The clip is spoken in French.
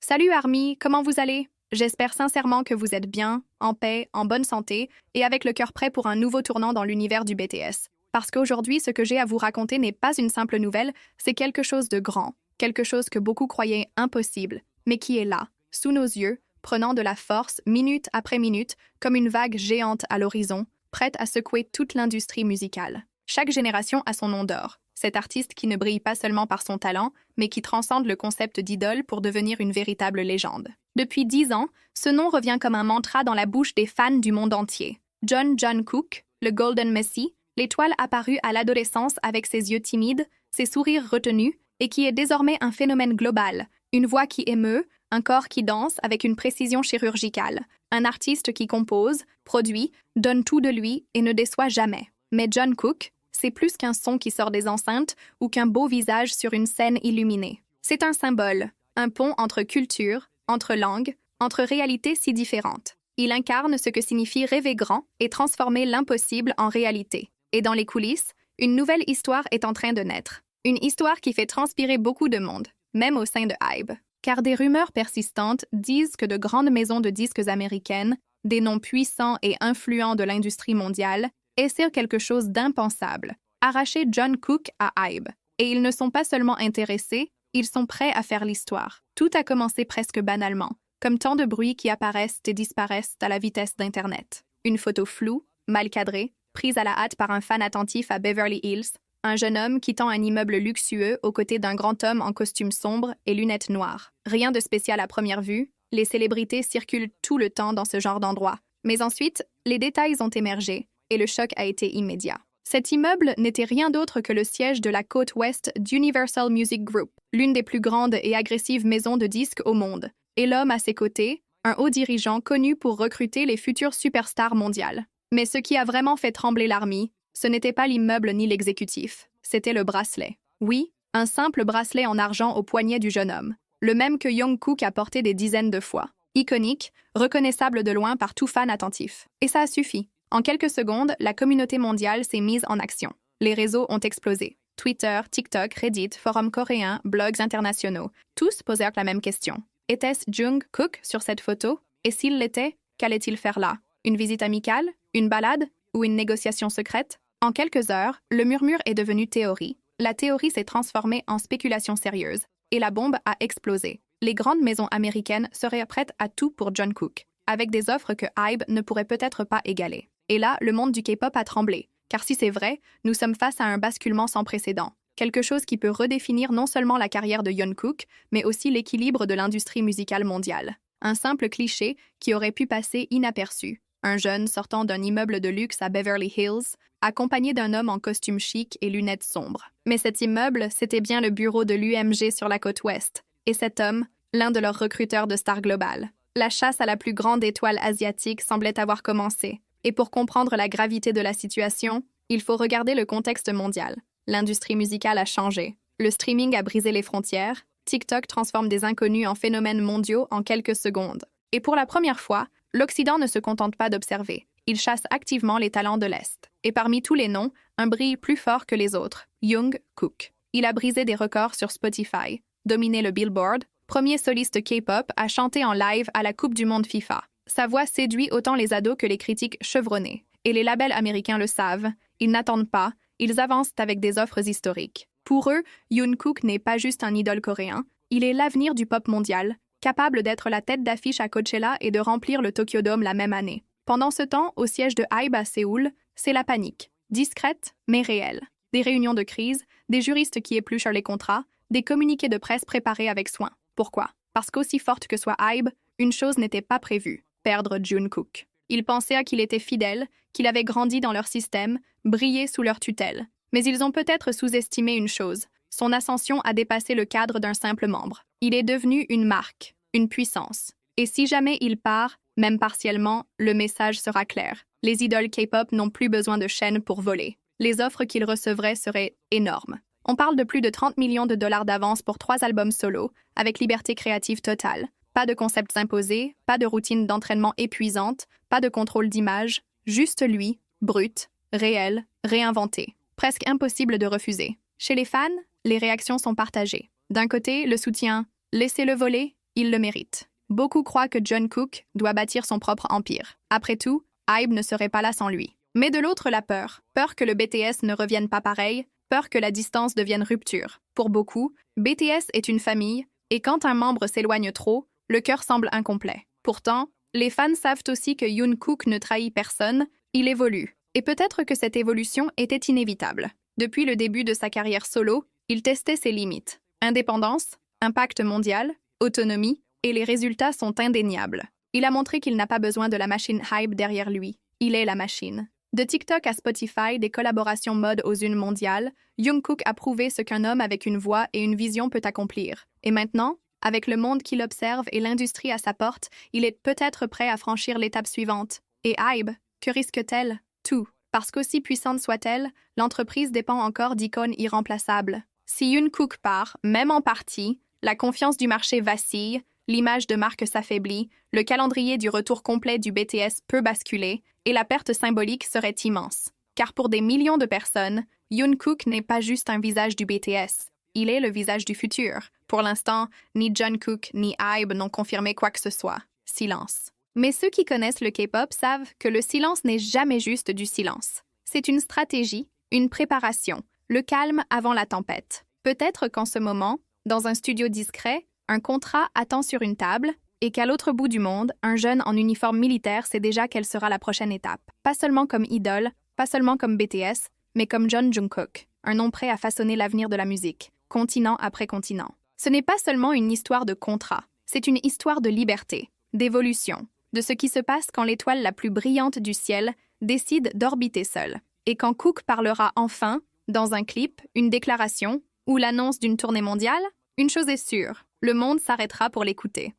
Salut Army, comment vous allez? J'espère sincèrement que vous êtes bien, en paix, en bonne santé et avec le cœur prêt pour un nouveau tournant dans l'univers du BTS. Parce qu'aujourd'hui, ce que j'ai à vous raconter n'est pas une simple nouvelle, c'est quelque chose de grand, quelque chose que beaucoup croyaient impossible, mais qui est là, sous nos yeux, prenant de la force minute après minute, comme une vague géante à l'horizon, prête à secouer toute l'industrie musicale. Chaque génération a son nom d'or. Cet artiste qui ne brille pas seulement par son talent, mais qui transcende le concept d'idole pour devenir une véritable légende. Depuis 10 ans, ce nom revient comme un mantra dans la bouche des fans du monde entier. John Cook, le Golden Messi, l'étoile apparue à l'adolescence avec ses yeux timides, ses sourires retenus, et qui est désormais un phénomène global, une voix qui émeut, un corps qui danse avec une précision chirurgicale, un artiste qui compose, produit, donne tout de lui et ne déçoit jamais. Mais John Cook, c'est plus qu'un son qui sort des enceintes ou qu'un beau visage sur une scène illuminée. C'est un symbole, un pont entre cultures, entre langues, entre réalités si différentes. Il incarne ce que signifie rêver grand et transformer l'impossible en réalité. Et dans les coulisses, une nouvelle histoire est en train de naître. Une histoire qui fait transpirer beaucoup de monde, même au sein de HYBE. Car des rumeurs persistantes disent que de grandes maisons de disques américaines, des noms puissants et influents de l'industrie mondiale, essaient quelque chose d'impensable, arracher John Cook à HYBE. Et ils ne sont pas seulement intéressés, ils sont prêts à faire l'histoire. Tout a commencé presque banalement, comme tant de bruits qui apparaissent et disparaissent à la vitesse d'Internet. Une photo floue, mal cadrée, prise à la hâte par un fan attentif à Beverly Hills, un jeune homme quittant un immeuble luxueux aux côtés d'un grand homme en costume sombre et lunettes noires. Rien de spécial à première vue, les célébrités circulent tout le temps dans ce genre d'endroit. Mais ensuite, les détails ont émergé, et le choc a été immédiat. Cet immeuble n'était rien d'autre que le siège de la côte ouest d'Universal Music Group, l'une des plus grandes et agressives maisons de disques au monde. Et l'homme à ses côtés, un haut dirigeant connu pour recruter les futures superstars mondiales. Mais ce qui a vraiment fait trembler l'armée, ce n'était pas l'immeuble ni l'exécutif, c'était le bracelet. Oui, un simple bracelet en argent au poignet du jeune homme, le même que Jungkook a porté des dizaines de fois. Iconique, reconnaissable de loin par tout fan attentif. Et ça a suffi. En quelques secondes, la communauté mondiale s'est mise en action. Les réseaux ont explosé. Twitter, TikTok, Reddit, forums coréens, blogs internationaux, tous posèrent la même question. Était-ce Jungkook sur cette photo? Et s'il l'était, qu'allait-il faire là? Une visite amicale? Une balade? Ou une négociation secrète? En quelques heures, le murmure est devenu théorie. La théorie s'est transformée en spéculation sérieuse. Et la bombe a explosé. Les grandes maisons américaines seraient prêtes à tout pour John Cook, avec des offres que HYBE ne pourrait peut-être pas égaler. Et là, le monde du K-pop a tremblé. Car si c'est vrai, nous sommes face à un basculement sans précédent. Quelque chose qui peut redéfinir non seulement la carrière de Jungkook, mais aussi l'équilibre de l'industrie musicale mondiale. Un simple cliché qui aurait pu passer inaperçu. Un jeune sortant d'un immeuble de luxe à Beverly Hills, accompagné d'un homme en costume chic et lunettes sombres. Mais cet immeuble, c'était bien le bureau de l'UMG sur la côte ouest. Et cet homme, l'un de leurs recruteurs de stars globales. La chasse à la plus grande étoile asiatique semblait avoir commencé. Et pour comprendre la gravité de la situation, il faut regarder le contexte mondial. L'industrie musicale a changé. Le streaming a brisé les frontières. TikTok transforme des inconnus en phénomènes mondiaux en quelques secondes. Et pour la première fois, l'Occident ne se contente pas d'observer. Il chasse activement les talents de l'Est. Et parmi tous les noms, un brille plus fort que les autres, Jungkook. Il a brisé des records sur Spotify, dominé le Billboard, premier soliste K-pop à chanter en live à la Coupe du Monde FIFA. Sa voix séduit autant les ados que les critiques chevronnés. Et les labels américains le savent. Ils n'attendent pas, ils avancent avec des offres historiques. Pour eux, Jungkook n'est pas juste un idole coréen, il est l'avenir du pop mondial, capable d'être la tête d'affiche à Coachella et de remplir le Tokyo Dome la même année. Pendant ce temps, au siège de HYBE à Séoul, c'est la panique. Discrète, mais réelle. Des réunions de crise, des juristes qui épluchent les contrats, des communiqués de presse préparés avec soin. Pourquoi? Parce qu'aussi forte que soit HYBE, une chose n'était pas prévue. Perdre Jungkook. Ils pensaient qu'il était fidèle, qu'il avait grandi dans leur système, brillé sous leur tutelle. Mais ils ont peut-être sous-estimé une chose. Son ascension a dépassé le cadre d'un simple membre. Il est devenu une marque, une puissance. Et si jamais il part, même partiellement, le message sera clair. Les idoles K-pop n'ont plus besoin de chaînes pour voler. Les offres qu'ils recevraient seraient énormes. On parle de plus de 30 millions de dollars d'avance pour 3 albums solo, avec liberté créative totale. Pas de concepts imposés, pas de routine d'entraînement épuisante, pas de contrôle d'image, juste lui, brut, réel, réinventé. Presque impossible de refuser. Chez les fans, les réactions sont partagées. D'un côté, le soutien « laissez-le voler » il le mérite. Beaucoup croient que John Cook doit bâtir son propre empire. Après tout, Hybe ne serait pas là sans lui. Mais de l'autre, la peur. Peur que le BTS ne revienne pas pareil, peur que la distance devienne rupture. Pour beaucoup, BTS est une famille, et quand un membre s'éloigne trop, le cœur semble incomplet. Pourtant, les fans savent aussi que Yoon Cook ne trahit personne, il évolue. Et peut-être que cette évolution était inévitable. Depuis le début de sa carrière solo, il testait ses limites. Indépendance, impact mondial, autonomie, et les résultats sont indéniables. Il a montré qu'il n'a pas besoin de la machine Hybe derrière lui. Il est la machine. De TikTok à Spotify, des collaborations mode aux unes mondiales, Jungkook a prouvé ce qu'un homme avec une voix et une vision peut accomplir. Et maintenant, avec le monde qu'il observe et l'industrie à sa porte, il est peut-être prêt à franchir l'étape suivante. Et Hybe, que risque-t-elle? Tout. Parce qu'aussi puissante soit-elle, l'entreprise dépend encore d'icônes irremplaçables. Si Jungkook part, même en partie, la confiance du marché vacille, l'image de marque s'affaiblit, le calendrier du retour complet du BTS peut basculer, et la perte symbolique serait immense. Car pour des millions de personnes, Jungkook n'est pas juste un visage du BTS, il est le visage du futur. Pour l'instant, ni Jungkook ni Hybe n'ont confirmé quoi que ce soit. Silence. Mais ceux qui connaissent le K-pop savent que le silence n'est jamais juste du silence. C'est une stratégie, une préparation, le calme avant la tempête. Peut-être qu'en ce moment, dans un studio discret, un contrat attend sur une table et qu'à l'autre bout du monde, un jeune en uniforme militaire sait déjà quelle sera la prochaine étape. Pas seulement comme idole, pas seulement comme BTS, mais comme John Jungkook, un nom prêt à façonner l'avenir de la musique, continent après continent. Ce n'est pas seulement une histoire de contrat, c'est une histoire de liberté, d'évolution, de ce qui se passe quand l'étoile la plus brillante du ciel décide d'orbiter seule. Et quand Cook parlera enfin, dans un clip, une déclaration ou l'annonce d'une tournée mondiale, une chose est sûre, le monde s'arrêtera pour l'écouter.